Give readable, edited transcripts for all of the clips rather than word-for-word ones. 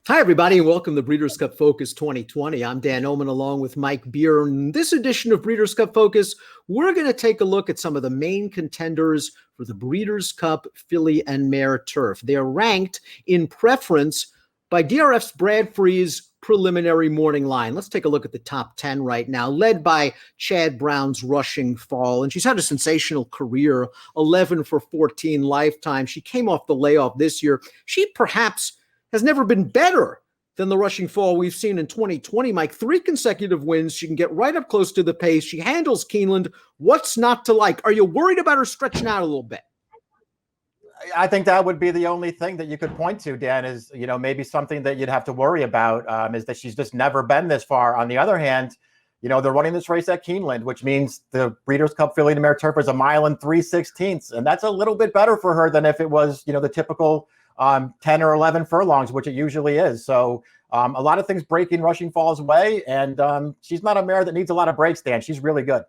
Hi, everybody, and welcome to Breeders' Cup Focus 2020. I'm Dan Illman along with Mike Beer. In this edition of Breeders' Cup Focus, we're going to take a look at some of the main contenders for the Breeders' Cup Filly and Mare turf. They're ranked in preference by DRF's Brad Free's preliminary morning line. Let's take a look at the top 10 right now, led by Chad Brown's Rushing Fall. And she's had a sensational career, 11 for 14 lifetime. She came off the layoff this year. She perhaps has never been better than the Rushing Fall we've seen in 2020, Mike. 3 consecutive wins. She can get right up close to the pace. She handles Keeneland. What's not to like? Are you worried about her stretching out a little bit? I think that would be the only thing that you could point to, Dan, is, maybe something that you'd have to worry about is that she's just never been this far. On the other hand, they're running this race at Keeneland, which means the Breeders' Cup Filly and Mare turf is 1 mile and 3/16. And that's a little bit better for her than if it was, the typical 10 or 11 furlongs, which it usually is. So a lot of things breaking Rushing Fall's way. And she's not a mare that needs a lot of breaks, Dan. She's really good.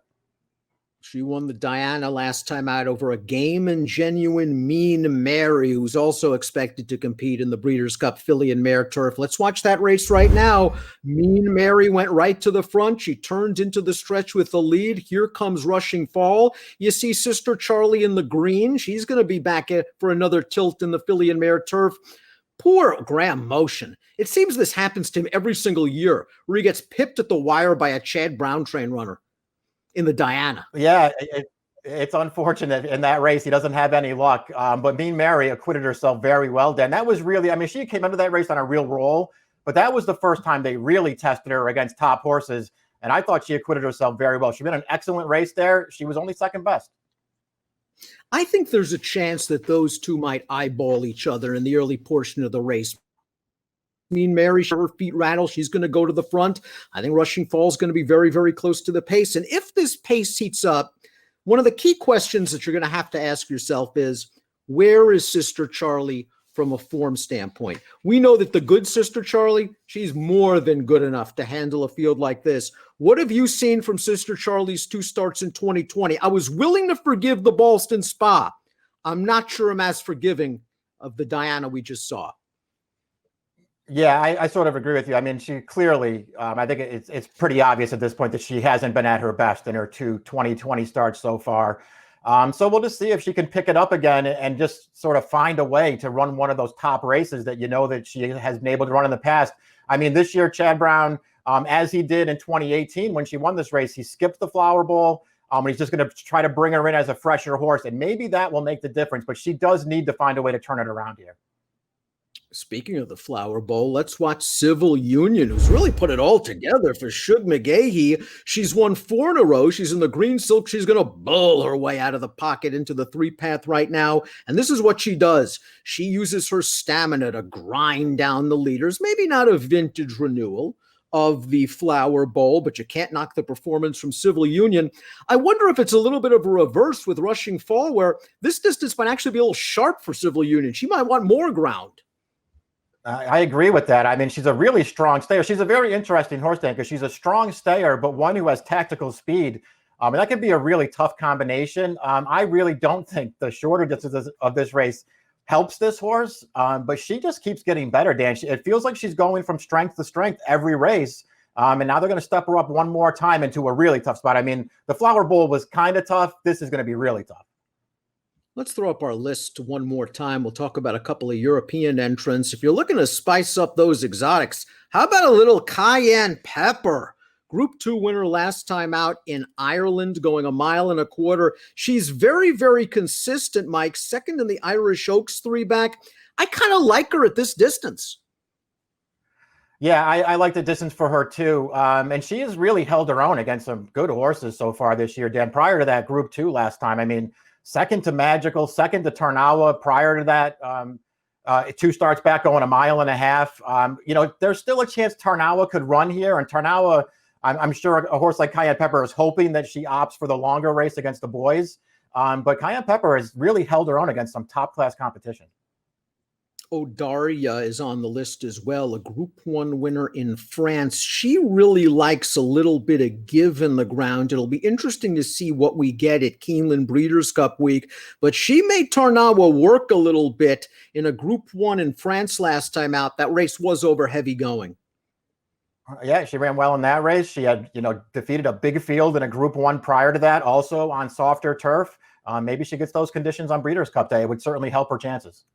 She won the Diana last time out over a game and genuine Mean Mary, who's also expected to compete in the Breeders' Cup Filly and Mare turf. Let's watch that race right now. Mean Mary went right to the front. She turned into the stretch with the lead. Here comes Rushing Fall. You see Sister Charlie in the green. She's going to be back for another tilt in the Filly and Mare turf. Poor Graham Motion. It seems this happens to him every single year, where he gets pipped at the wire by a Chad Brown train runner in the Diana. Yeah, it's unfortunate in that race. He doesn't have any luck. But Mean Mary acquitted herself very well, Dan. That was really, she came into that race on a real roll, but that was the first time they really tested her against top horses. And I thought she acquitted herself very well. She ran an excellent race there. She was only second best. I think there's a chance that those two might eyeball each other in the early portion of the race. Mean Mary, her feet rattle. She's going to go to the front. I think Rushing Fall is going to be very, very close to the pace. And if this pace heats up, one of the key questions that you're going to have to ask yourself is, where is Sister Charlie from a form standpoint? We know that the good Sister Charlie, she's more than good enough to handle a field like this. What have you seen from Sister Charlie's 2 starts in 2020? I was willing to forgive the Ballston Spa. I'm not sure I'm as forgiving of the Diana we just saw. Yeah, I sort of agree with you. She clearly, I think it's pretty obvious at this point that she hasn't been at her best in her 2 2020 starts so far. So we'll just see if she can pick it up again and just sort of find a way to run one of those top races that that she has been able to run in the past. This year, Chad Brown, as he did in 2018 when she won this race, he skipped the Flower Bowl. He's just going to try to bring her in as a fresher horse, and maybe that will make the difference. But she does need to find a way to turn it around here. Speaking of the Flower Bowl, let's watch Civil Union, who's really put it all together for Shug McGahee. She's won 4 in a row. She's in the green silk. She's going to bull her way out of the pocket into the 3-path right now. And this is what she does. She uses her stamina to grind down the leaders. Maybe not a vintage renewal of the Flower Bowl, but you can't knock the performance from Civil Union. I wonder if it's a little bit of a reverse with Rushing Fall, where this distance might actually be a little sharp for Civil Union. She might want more ground. I agree with that. She's a really strong stayer. She's a very interesting horse, Dan, because she's a strong stayer, but one who has tactical speed. And that could be a really tough combination. I really don't think the shorter distances of this race helps this horse, but she just keeps getting better, Dan. It feels like she's going from strength to strength every race. And now they're going to step her up one more time into a really tough spot. The Flower Bowl was kind of tough. This is going to be really tough. Let's throw up our list one more time. We'll talk about a couple of European entrants. If you're looking to spice up those exotics, how about a little cayenne pepper? Group 2 winner last time out in Ireland, going 1.25 miles. She's very, very consistent, Mike. Second in the Irish Oaks 3-back. I kind of like her at this distance. Yeah, I like the distance for her too. And she has really held her own against some good horses so far this year, Dan. Prior to that Group 2 last time, second to Magical, second to Tarnawa. Prior to that, 2 starts back going 1.5 miles. There's still a chance Tarnawa could run here. And Tarnawa, I'm sure a horse like Cayenne Pepper is hoping that she opts for the longer race against the boys. But Cayenne Pepper has really held her own against some top-class competition. Oh, Daria is on the list as well, a Group 1 winner in France. She really likes a little bit of give in the ground. It'll be interesting to see what we get at Keeneland Breeders' Cup week, but she made Tarnawa work a little bit in a Group 1 in France last time out. That race was over heavy going. Yeah, she ran well in that race. She had, defeated a big field in a Group 1 prior to that, also on softer turf. Maybe she gets those conditions on Breeders' Cup Day. It would certainly help her chances.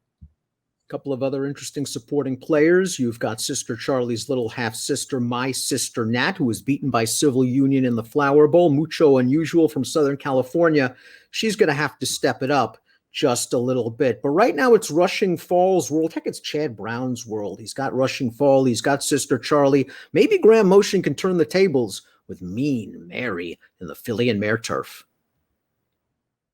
Couple of other interesting supporting players. You've got Sister Charlie's little half-sister, My Sister Nat, who was beaten by Civil Union in the Flower Bowl. Mucho Unusual from Southern California. She's going to have to step it up just a little bit. But right now it's Rushing Falls world. Heck, it's Chad Brown's world. He's got Rushing Fall. He's got Sister Charlie. Maybe Graham Motion can turn the tables with Mean Mary in the filly and mare turf.